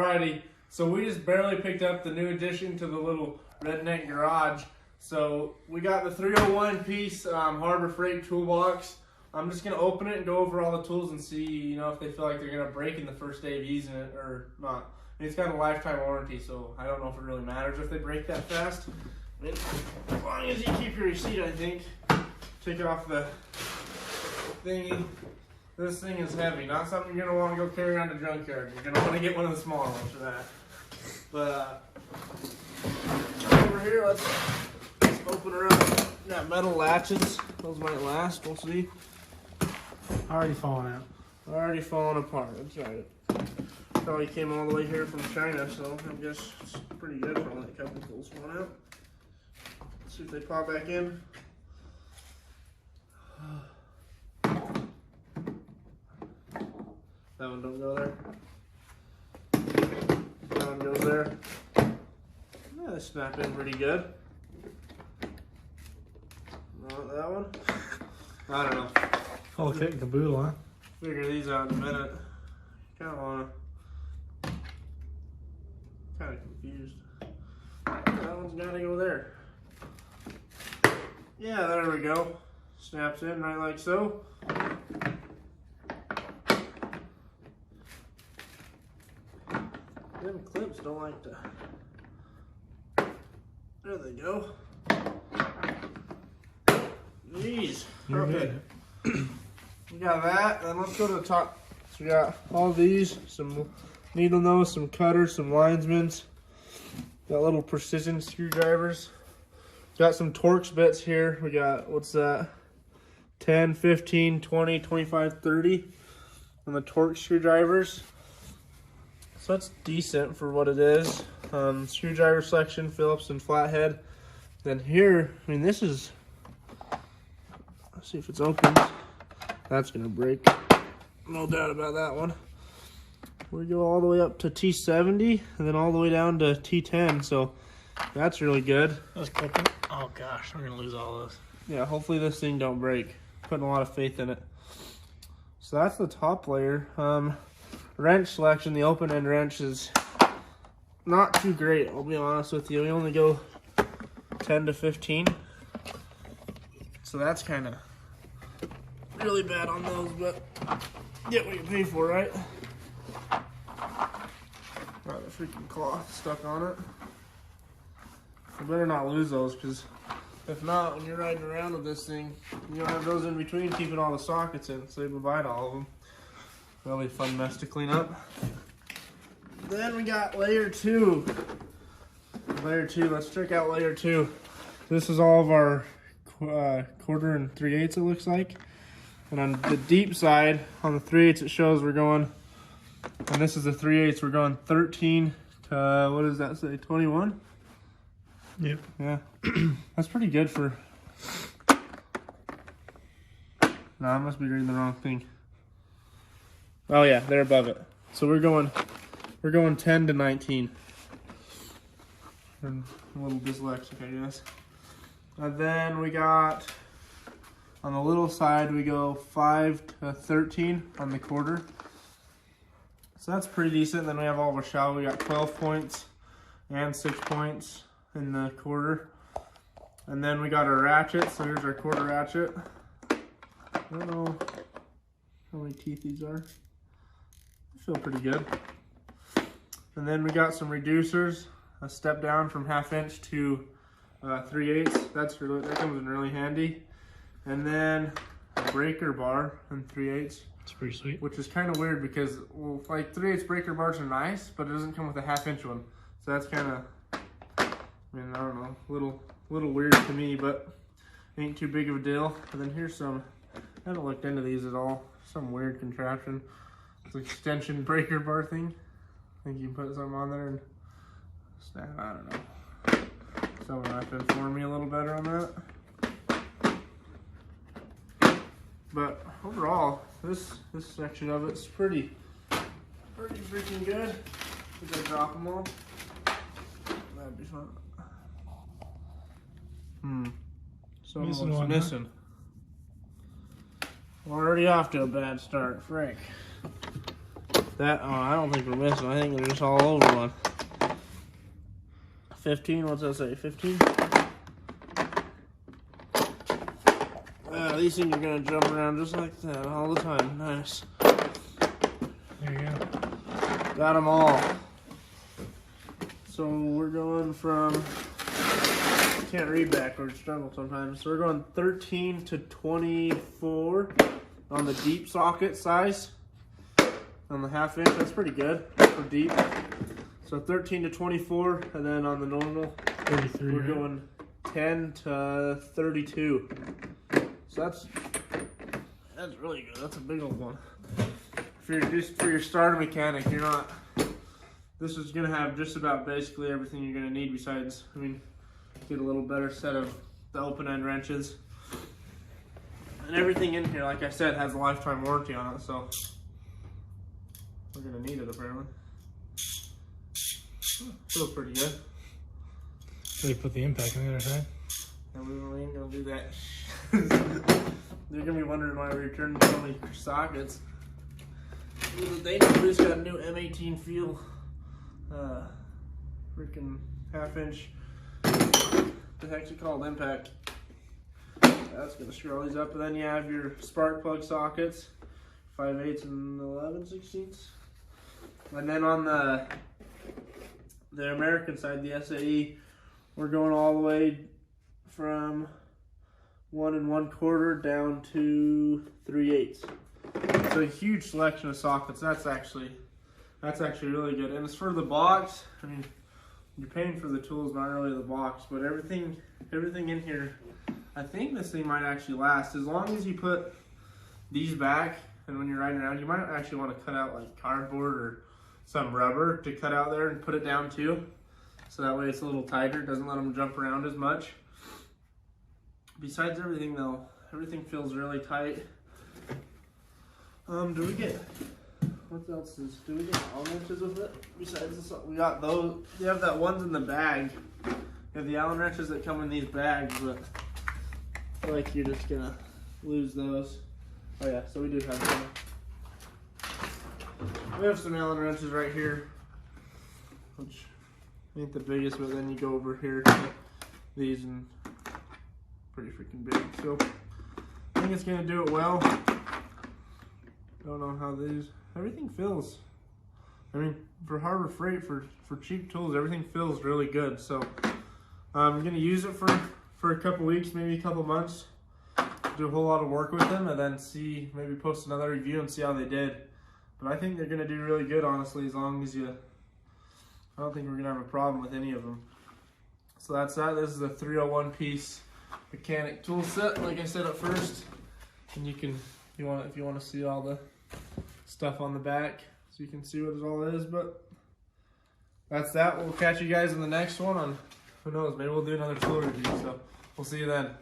Friday, so we just barely picked up the new addition to the little redneck garage. So we got the 301 piece Harbor Freight toolbox. I'm just gonna open it and go over all the tools and see, you know, if they feel like they're gonna break in the first day of using it or not. I mean, it's got a lifetime warranty, so I don't know if it really matters if they break that fast. I mean, as long as you keep your receipt, I think. Take off the thingy. This thing is heavy, not something you're gonna want to go carry around the junkyard. You're gonna want to get one of the smaller ones for that. But over here, let's open her up. Got metal latches. Those might last. We'll see. Already falling out. Already falling apart. That's right. Probably came all the way here from China, so I guess it's pretty good for only a couple tools falling out. Let's see if they pop back in. That one don't go there. That one goes there. Yeah, they snap in pretty good. Not that one. I don't know. Whole kit and caboodle, huh? Figure these out in a minute. Kind of wanna. Kind of confused. That one's gotta go there. Yeah, there we go. Snaps in right like so. Them clips don't like to. There they go. Jeez. Okay. We got that. Then let's go to the top. So we got all these, some needle nose, some cutters, some linesmans. Got little precision screwdrivers. Got some Torx bits here. We got, what's that? 10, 15, 20, 25, 30 on the Torx screwdrivers. So that's decent for what it is. Screwdriver selection, Phillips and flathead. Then here, I mean, this is, let's see if it's open. That's gonna break. No doubt about that one. We go all the way up to T70 and then all the way down to T10. So that's really good. That's clicking. Oh gosh, we're gonna lose all this. Yeah, hopefully this thing don't break. Putting a lot of faith in it. So that's the top layer. Wrench selection, the open end wrench is not too great, I'll be honest with you. We only go 10 to 15. So that's kind of really bad on those, but get what you pay for, right? Got the freaking cloth stuck on it. I better not lose those, because if not, when you're riding around with this thing, you don't have those in between keeping all the sockets in. Say goodbye to all of them. Really fun mess to clean up. Then we got layer 2. Layer 2, let's check out layer 2. This is all of our 1/4 and 3/8 it looks like. And on the deep side, on the 3/8 it shows we're going, and this is the 3/8, we're going 13 to, what does that say, 21? Yep. Yeah. That's pretty good for, no, I must be reading the wrong thing. Oh yeah, they're above it. So we're going 10 to 19. I'm a little dyslexic, I guess. And then we got, on the little side, we go 5 to 13 on the 1/4. So that's pretty decent. Then we have all of our shell. We got 12 points and 6 points in the 1/4. And then we got our ratchet. So here's our 1/4 ratchet. I don't know how many teeth these are. They feel pretty good. And then we got some reducers. A step down from 1/2 inch to 3/8. That comes in really handy. And then a breaker bar in 3/8. It's pretty sweet. Which is kind of weird because, well, like 3/8 breaker bars are nice, but it doesn't come with a 1/2 inch one. So that's kind of, I mean, I don't know, little weird to me, but ain't too big of a deal. And then here's some, I haven't looked into these at all. Some weird contraption. It's an extension breaker bar thing. I think you can put something on there and snap, I don't know. Someone might have to inform me a little better on that. But overall, this section of it's pretty freaking good. Did I drop them all? That'd be fun. Someone's missing. We're already off to a bad start, Frank. That, oh, I don't think we're missing. I think they're just all over one. 15, what's that say? 15? These things are gonna jump around just like that all the time. Nice. There you go. Got them all. So we're going from, can't read backwards, struggle sometimes. So we're going 13 to 24 on the deep socket size. On the 1/2 inch, that's pretty good for deep. So 13 to 24, and then on the normal, 33. we're going 10 to 32. So that's really good. That's a big old one. For your starter mechanic, you're not. This is gonna have just about basically everything you're gonna need. Besides, I mean, get a little better set of the open end wrenches, and everything in here, like I said, has a lifetime warranty on it. So we're gonna need it apparently. Feels pretty good. So you put the impact on the other side. And we ain't gonna do that. They're gonna be wondering why we returned so many sockets. They know we just got a new M18 feel. Freaking 1/2 inch. The heck's it called? Impact. That's gonna screw all these up. And then you have your spark plug sockets, 5/8 and 11/16. And then on the American side, the SAE, we're going all the way from 1 1/4 down to 3/8. It's a huge selection of sockets. That's actually really good. And as for the box, I mean, you're paying for the tools, not really the box, but everything in here, I think this thing might actually last. As long as you put these back, and when you're riding around, you might actually want to cut out like cardboard or some rubber to cut out there and put it down too. So that way it's a little tighter, doesn't let them jump around as much. Besides everything though, everything feels really tight. Do we get, what else do we get Allen wrenches with it? Besides this, we got those, you have that ones in the bag. You have the Allen wrenches that come in these bags, but I feel like you're just gonna lose those. Oh yeah, so we do have some. We have some Allen wrenches right here, which ain't the biggest, but then you go over here, these, and pretty freaking big. So I think it's gonna do it well. Don't know how everything feels. I mean, for Harbor Freight, for cheap tools, everything feels really good. So I'm gonna use it for a couple weeks, maybe a couple months, do a whole lot of work with them, and then see, maybe post another review and see how they did. But I think they're gonna do really good, honestly, as long as I don't think we're gonna have a problem with any of them. So that's that. This is a 301 piece mechanic tool set, like I said at first. And you can, if you want to see all the stuff on the back, so you can see what it all is. But that's that. We'll catch you guys in the next one on, who knows, maybe we'll do another tool review. So we'll see you then.